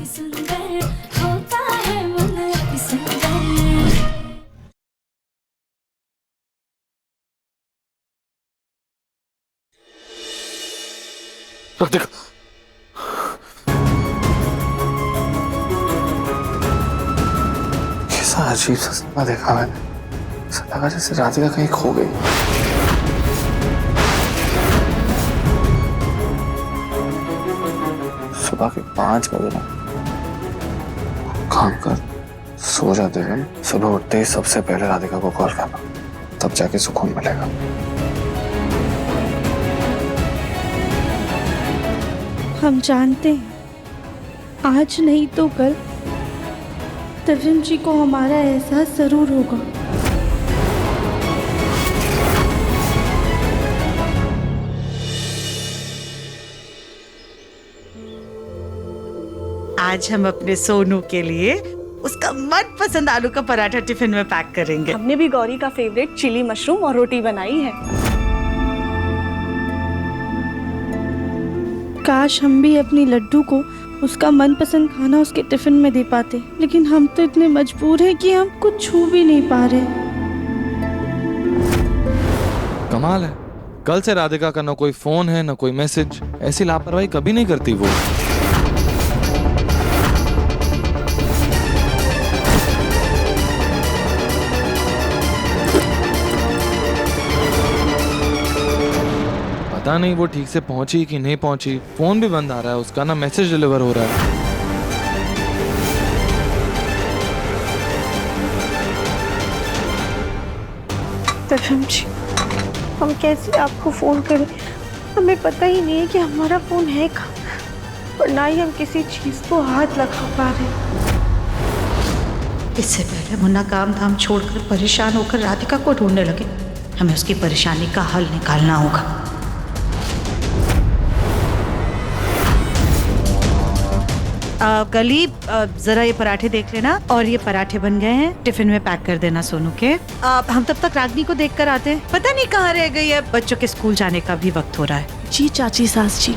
सुंदर होता है मन अति सुंदर। राधिका, कैसा अजीब सा सपना देखा मैंने। ऐसा लगा जैसे राधिका कहीं खो गई। सुबह के 5 बजे ना काम कर सो जाते हैं, सुबह उठते ही सबसे पहले राधिका को कॉल करना, तब जाके सुकून मिलेगा। हम जानते हैं आज नहीं तो कल तविन जी को हमारा एहसास जरूर होगा। आज हम अपने सोनू के लिए उसका मनपसंद आलू का पराठा टिफिन में पैक करेंगे। हमने भी गौरी का फेवरेट चिली मशरूम और रोटी बनाई है। काश हम भी अपनी लड्डू को उसका मनपसंद खाना उसके टिफिन में दे पाते, लेकिन हम तो इतने मजबूर हैं कि हम कुछ छू भी नहीं पा रहे। कमाल है, कल से राधिका का ना कोई फोन है ना कोई मैसेज। ऐसी लापरवाही कभी नहीं करती वो। पता नहीं वो ठीक से पहुंची कि नहीं पहुंची। फोन भी बंद आ रहा है उसका, ना मैसेज डिलीवर हो रहा है। तविन जी, हम कैसे आपको फोन करें? हमें पता ही नहीं है कि हमारा फोन है कहाँ, और ना ही हम किसी चीज को हाथ लगा पा रहे। इससे पहले मुन्ना काम धाम छोड़कर परेशान होकर राधिका को ढूंढने लगे। हमें उसकी परेशानी का हल निकालना होगा। गली, जरा ये पराठे देख लेना, और ये पराठे बन गए हैं, टिफिन में पैक कर देना सोनू के। हम तब तक रागनी को देख कर आते हैं, पता नहीं कहाँ रह गई है। बच्चों के स्कूल जाने का भी वक्त हो रहा है। जी चाची सास जी।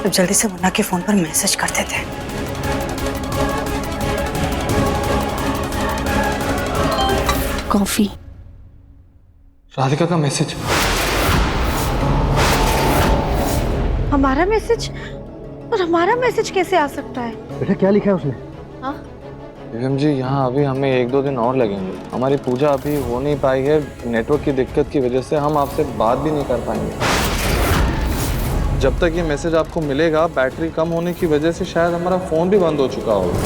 अब जल्दी से मुन्ना के फोन पर मैसेज करते थे। कॉफी। राधिका का मैसेज। हमारा मैसेज? और हमारा मैसेज कैसे आ सकता है? बेटा क्या लिखा है उसने? बेगम जी, यहाँ अभी हमें 1-2 दिन और लगेंगे। हमारी पूजा अभी हो नहीं पाई है, नेटवर्क की दिक्कत की वजह से हम आपसे बात भी नहीं कर पाएंगे। जब तक ये मैसेज आपको मिलेगा, बैटरी कम होने की वजह से शायद हमारा फोन भी बंद हो चुका होगा।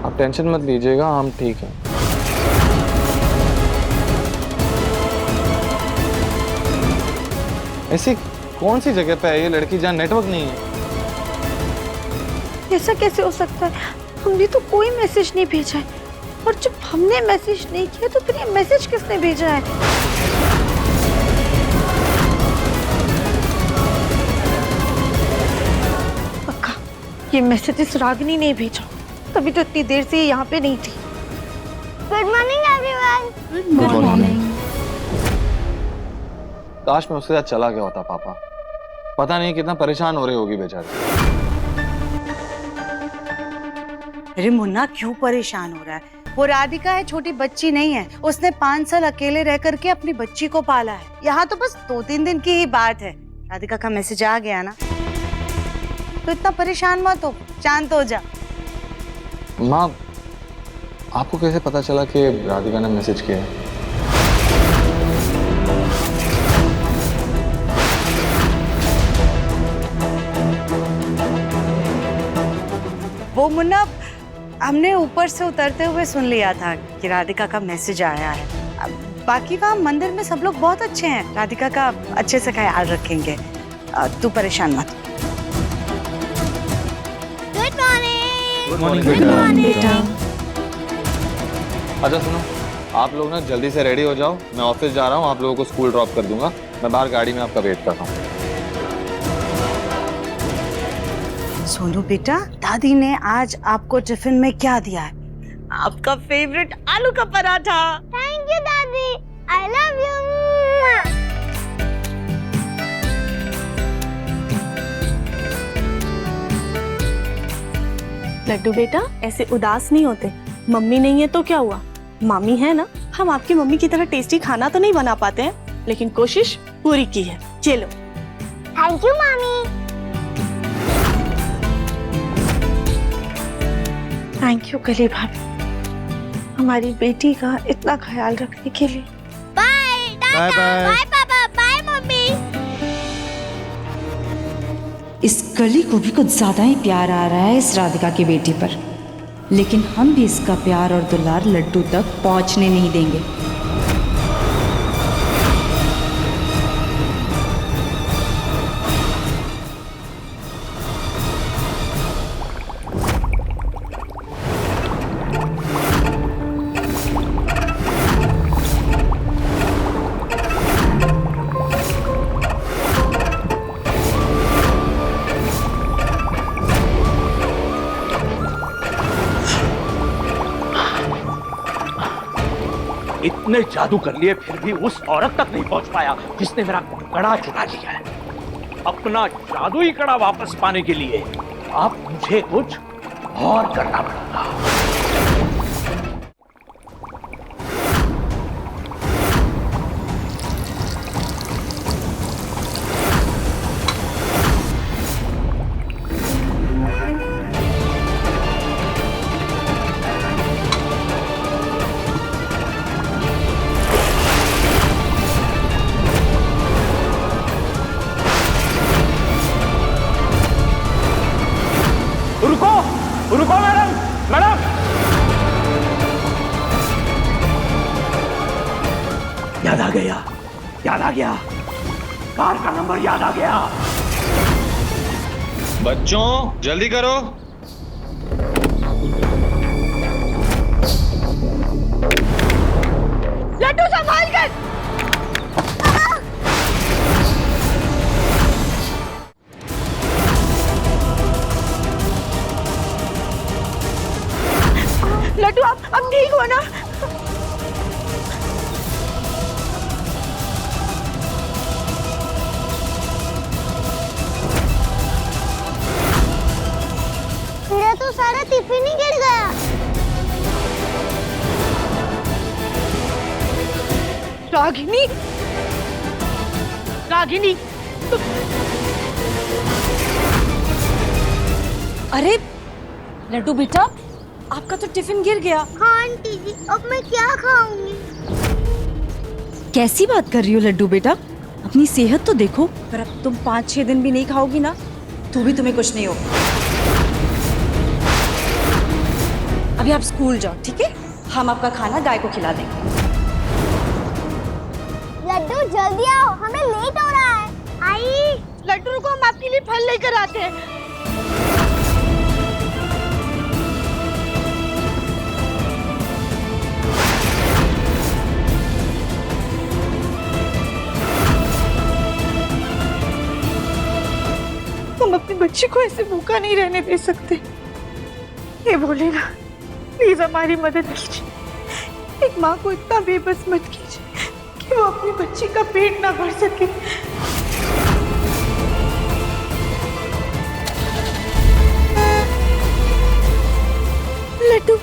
आप टेंशन मत लीजिएगा, हम ठीक हैं। ऐसी कौन सी जगह पे है ये लड़की जहाँ नेटवर्क नहीं है? ऐसा कैसे हो सकता है? हमने तो कोई मैसेज नहीं भेजा है, और जब हमने मैसेज नहीं किया तो फिर ये मैसेज किसने भेजा है? पक्का ये मैसेज रागिनी ने भेजा, तभी तो इतनी देर से ये यहाँ पे नहीं थी। Good morning everyone. Good morning. काश मैं उसके साथ चला गया होता पापा। पता नहीं कितना परेशान हो रही होगी बेचारी। अरे मुन्ना क्यों परेशान हो रहा है? वो राधिका है, छोटी बच्ची नहीं है। उसने 5 साल अकेले रह करके अपनी बच्ची को पाला है। यहाँ तो बस 2-3 दिन की ही बात है। राधिका का मैसेज आ गया ना, तो इतना परेशान मत हो, शांत हो जा। माँ, आपको कैसे पता चला कि राधिका ने मैसेज किया है? वो मुन्ना, हमने ऊपर से उतरते हुए सुन लिया था कि राधिका का मैसेज आया है। बाकी वहाँ मंदिर में सब लोग बहुत अच्छे हैं, राधिका का अच्छे से ख्याल रखेंगे। तू परेशान मत। Good morning. गुड मॉर्निंग बेटा। अच्छा सुनो, आप लोग ना जल्दी से रेडी हो जाओ, मैं ऑफिस जा रहा हूँ, आप लोगों को स्कूल ड्रॉप कर दूंगा। मैं बाहर गाड़ी में आपका वेट कर रहा हूँ। सोनू बेटा, दादी ने आज आपको टिफिन में क्या दिया है? आपका फेवरेट आलू का पराठा। थैंक यू दादी, आई लव यू। लड्डू बेटा, ऐसे उदास नहीं होते। मम्मी नहीं है तो क्या हुआ, मामी है ना। हम आपकी मम्मी की तरह टेस्टी खाना तो नहीं बना पाते हैं, लेकिन कोशिश पूरी की है। चलो। थैंक यू मामी। थैंक यू कली भाभी, हमारी बेटी का इतना ख्याल रखने के लिए। Bye bye bye. बाय पापा, बाय मम्मी। इस कली को भी कुछ ज्यादा ही प्यार आ रहा है इस राधिका की बेटी पर, लेकिन हम भी इसका प्यार और दुलार लड्डू तक पहुंचने नहीं देंगे। इतने जादू कर लिए फिर भी उस औरत तक नहीं पहुंच पाया जिसने मेरा कड़ा चुरा लिया है। अपना जादुई कड़ा वापस पाने के लिए अब मुझे कुछ और करना पड़ेगा। रुको मैडम, मैडम। याद आ गया, याद आ गया, कार का नंबर याद आ गया। बच्चों जल्दी करो। लड्डू संभाल कर। लड्डू अब ठीक हो ना? मेरा तो सारा टिफिन ही गिर गया। रागिनी, रागिनी, अरे लड्डू बेटा, आपका तो टिफिन गिर गया। हाँ आंटी जी, अब मैं क्या खाऊंगी? कैसी बात कर रही हो लड्डू बेटा, अपनी सेहत तो देखो। पर अब तुम 5-6 दिन भी नहीं खाओगी ना तो भी तुम्हें कुछ नहीं होगा। अभी आप स्कूल जाओ, ठीक है? हम आपका खाना गाय को खिला देंगे। लड्डू जल्दी आओ, हमें लेट हो रहा है। आई लड्डू को हम आपके लिए फल लेकर आते हैं। हम अपने बच्चे को ऐसे भूखा नहीं रहने दे सकते। ये बोलेगा, प्लीज हमारी मदद कीजिए। एक माँ को इतना बेबस मत कीजिए कि वो अपनी बच्ची का पेट ना भर सके। लड्डू,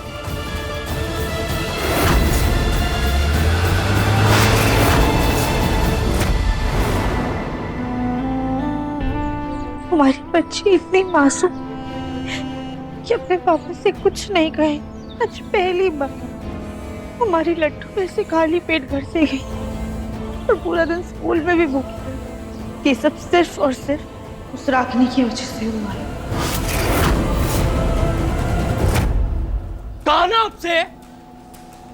हमारी बच्ची इतनी मासूम कि अपने पापा से कुछ नहीं कहे। आज पहली बार हमारी लड्डू ऐसे खाली पेट घर से गई और पूरा दिन स्कूल में भी भूखी। ये सब सिर्फ और सिर्फ उस रागिनी की वजह से हुआ है। कहा ना आपसे,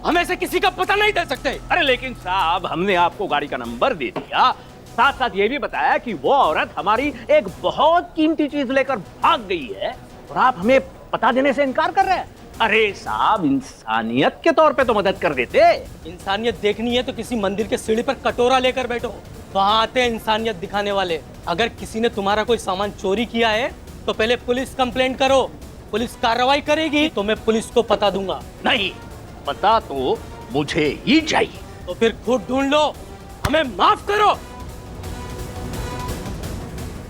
हम ऐसे किसी का पता नहीं दे सकते। अरे लेकिन साहब, हमने आपको गाड़ी का नंबर दे दिया, साथ साथ ये भी बताया कि वो औरत हमारी एक बहुत कीमती चीज लेकर भाग गई है और आप हमें पता देने से इनकार कर रहे हैं। अरे साहब, इंसानियत के तौर पे तो मदद कर देते। इंसानियत देखनी है तो किसी मंदिर के सीढ़ी पर कटोरा लेकर बैठो, वहां आते हैं इंसानियत दिखाने वाले। अगर किसी ने तुम्हारा कोई सामान चोरी किया है तो पहले पुलिस कंप्लेंट करो, पुलिस कार्रवाई करेगी तो मैं पुलिस को पता दूंगा। नहीं, पता तो मुझे ही चाहिए। तो फिर खुद ढूंढ लो, हमें माफ करो।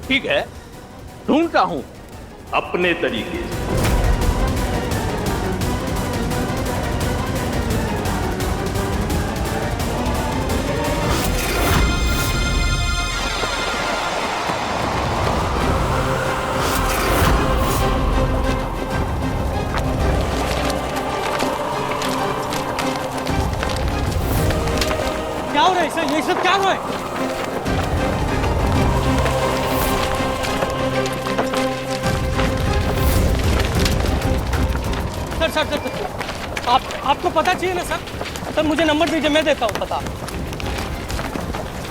ठीक है, ढूंढता हूं अपने तरीके से। क्या हो रहा है सर, ये सब क्या हो रहा है? सर आपको पता चाहिए ना सर। मुझे नंबर दीजिए, मैं देता हूँ पता।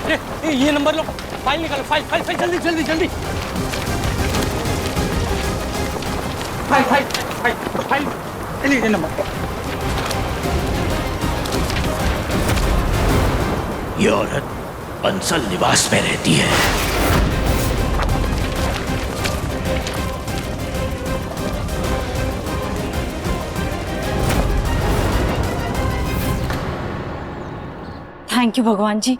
अरे ये नंबर लो, फाइल निकालो, फाइल फाइल फाइल, जल्दी जल्दी जल्दी। फाइल फाइल फाइल फाइल, लीजिए नंबर। ये औरत बंसल निवास में रहती है। थैंक यू भगवान जी,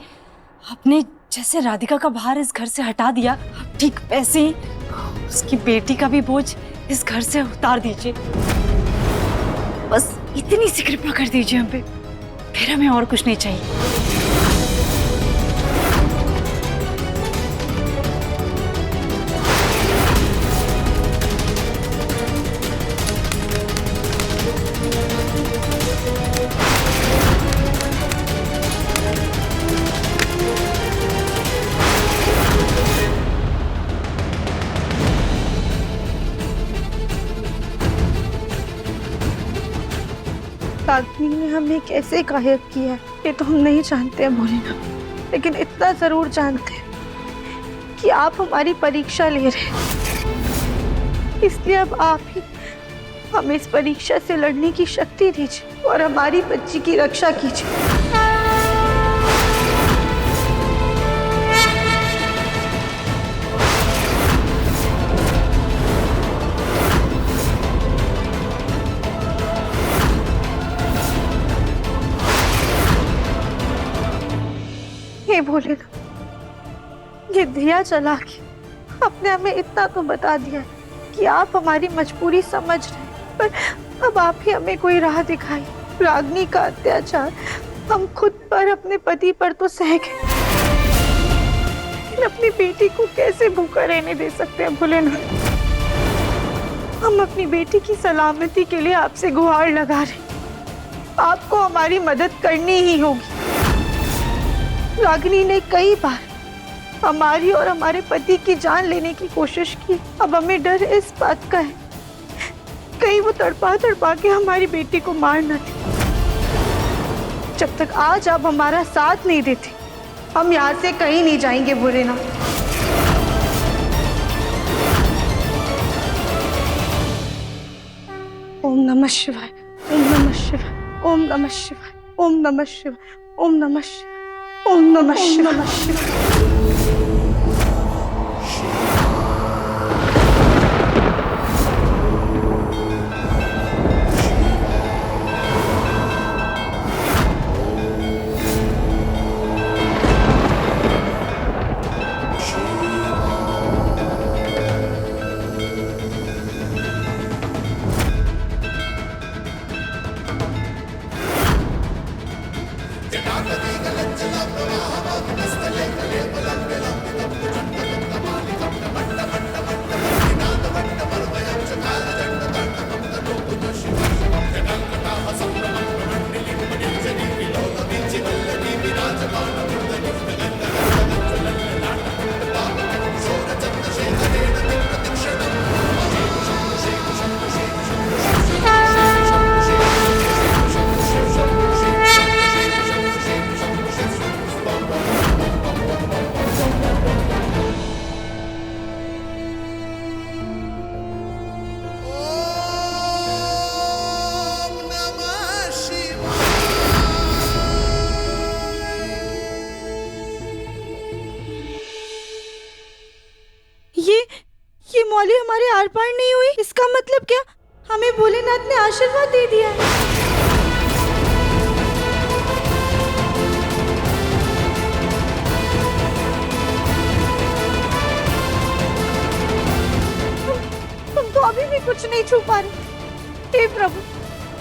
आपने जैसे राधिका का भार इस घर से हटा दिया, ठीक वैसे ही उसकी बेटी का भी बोझ इस घर से उतार दीजिए। बस इतनी सी कृपा कर दीजिए हम पे, फिर हमें और कुछ नहीं चाहिए। रागिनी ने हमें कैसे गायब किया ये तो हम नहीं जानते हैं भोलेनाथ, लेकिन इतना जरूर जानते हैं कि आप हमारी परीक्षा ले रहे हैं। इसलिए अब आप ही हमें इस परीक्षा से लड़ने की शक्ति दीजिए और हमारी बच्ची की रक्षा कीजिए। हे भोलेनाथ, ये दिया जला के आपने हमें इतना तो बता दिया कि आप हमारी मजबूरी समझ रहे हैं, पर अब आप ही हमें कोई राह दिखाई। रागिनी का अत्याचार हम खुद पर, अपने पति पर तो सह गए, लेकिन अपनी बेटी को कैसे भूखा रहने दे सकते हैं भोलेनाथ। हम अपनी बेटी की सलामती के लिए आपसे गुहार लगा रहे हैं, आपको हमारी मदद करनी ही होगी। रागिनी ने कई बार हमारी और हमारे पति की जान लेने की कोशिश की। अब हमें डर इस बात का है कहीं वो तड़पा तड़पा के हमारी बेटी को मार न दे। जब तक आज आप हमारा साथ नहीं देते, हम यहाँ से कहीं नहीं जाएंगे भोलेनाथ। ओम नमः शिवाय, ओम नमः शिवाय, ओम नमः शिवाय, ओम नमः शिवाय, ओम नमः शिवाय, ओम नमः शिवाय। जटापति गलज्जला प्रवाह वाग्नस्थले कले बलं विलंबितं भुजं मौली हमारे आर पार नहीं हुई, इसका मतलब क्या? हमें भोलेनाथ ने आशीर्वाद दे दिया है। तुम तो अभी भी कुछ नहीं छू पा रहे। हे प्रभु,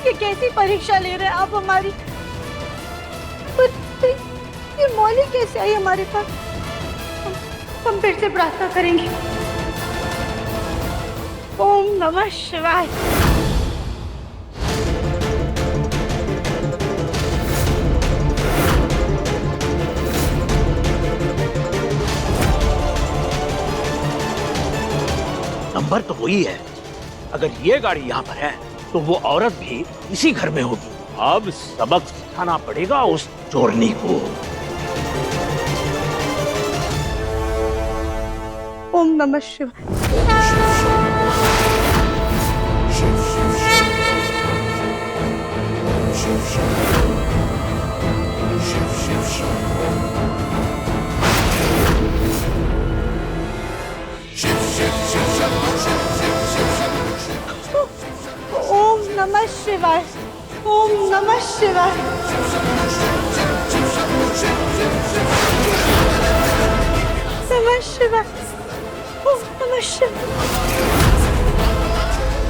ये कैसी परीक्षा ले रहे हैं आप हमारी? पर ये मौली कैसे आई हमारे पास? हम फिर से प्रार्थना करेंगे। ओम नमः शिवाय। नंबर तो वही है। अगर ये गाड़ी यहाँ पर है तो वो औरत भी इसी घर में होगी। अब सबक सिखाना पड़ेगा उस चोरनी को। ओम नमः शिवाय। ओम नमः शिवाय। ओम नमः शिवाय। नमः शिवाय। ओम नमः शिवाय।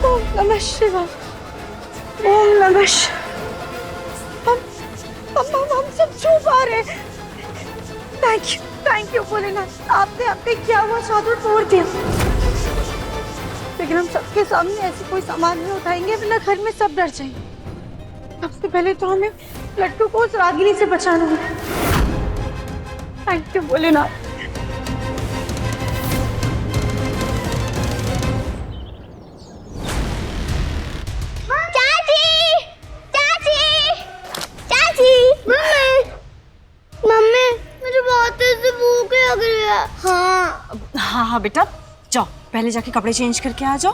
ओम नमः शिवाय। ओम नमः शिवाय। हम सब छू पा रहे हैं। थैंक यू भोलेनाथ, आपने आपने क्या हुआ जादू तोड़ दिया। लेकिन हम सबके सामने ऐसे कोई सामान नहीं उठाएंगे, वरना घर में सब डर जाएंगे। सबसे पहले तो हमें लट्टू को उस रागिनी से बचाना होगा। Thank you Bholenath. हाँ बेटा, जाओ पहले जाके कपड़े चेंज करके आ जाओ,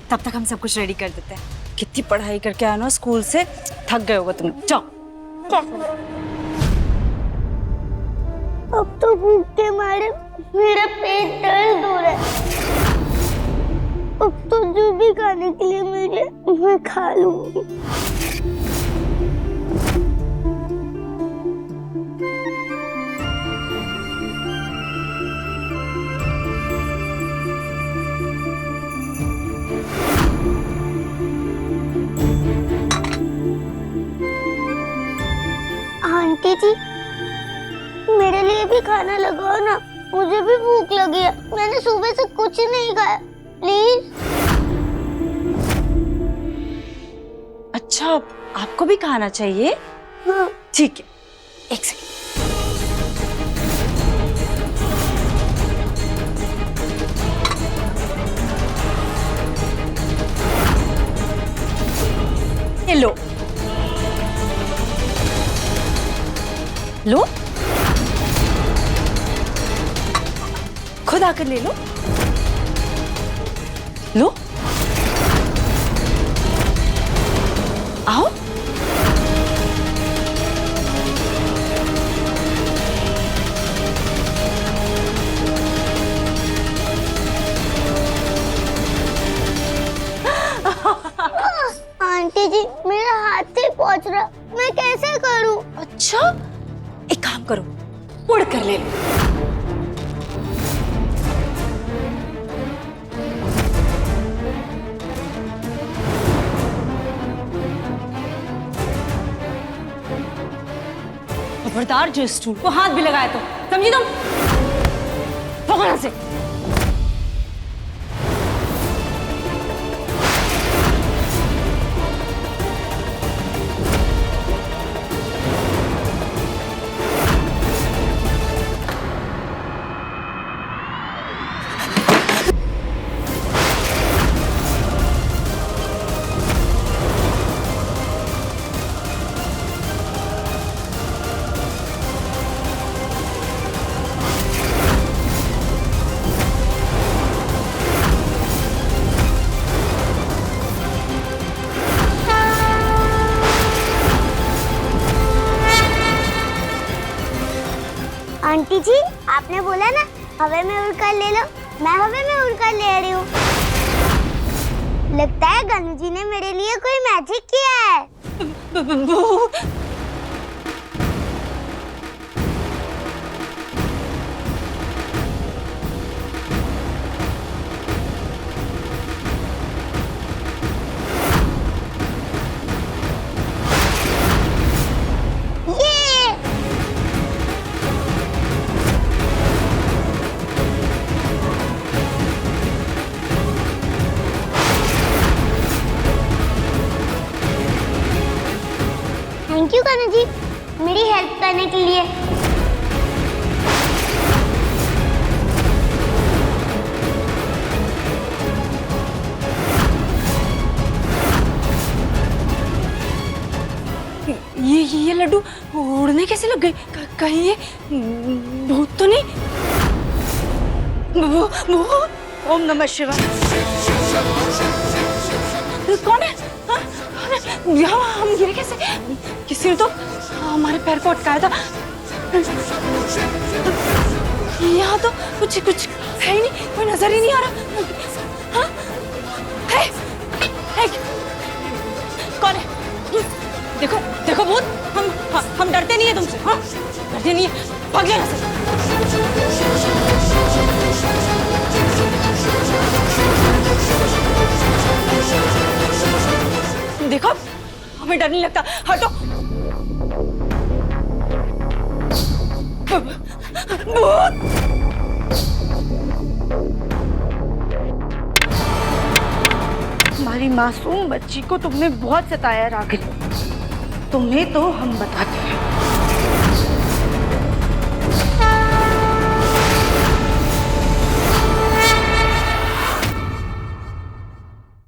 तब तक हम सब कुछ रेडी कर देते हैं। कितनी पढ़ाई करके आए ना स्कूल से, थक गए होगा तुम। जाओ। अब तो भूख के मारे मेरा पेट दर्द हो रहा है। अब तो जो भी खाने के लिए मिले मैं खा लूंगी। आंटी जी, मेरे लिए भी खाना लगाओ ना, मुझे भी भूख लगी है। मैंने सुबह से कुछ नहीं खाया, प्लीज। अच्छा, आपको भी खाना चाहिए? हाँ। ठीक है, एक सेकंड। ये लो लो, खुद आकर ले लो। लो, आओ। आंटी जी, मेरा हाथ से पहुंच रहा, मैं कैसे करूं? अच्छा, एक काम करो, उड़ कर ले लो। खबरदार जो स्टूल को हाथ भी लगाए तो, समझी तुम? पकड़ा से। आंटी जी, आपने बोला ना हवा में उड़कर ले लो, मैं हवा में उड़कर ले रही हूँ। लगता है गनु जी ने मेरे लिए कोई मैजिक किया है। थैंक यू गनु जी, मेरी हेल्प करने के लिए। ये लड्डू उड़ने कैसे लग गए? कहीं ये भूत तो नहीं? भूत? ओम नमः शिवाय। कौन है? हाँ? कौन है? यहाँ हम गिरे कैसे? किसी ने तो हमारे पैर को अटकाया था। यहाँ तो कुछ है ही नहीं, कोई नजर ही नहीं आ रहा। हाँ? है? कौन है? देखो देखो भूत, हम डरते नहीं है तुमसे। हाँ? डरते नहीं है, भाग यहाँ से। देखो हमें डर नहीं लगता, हटो। भूत! हमारी मासूम बच्ची को तुमने बहुत सताया रागिनी। तुम्हें तो हम बताते हैं।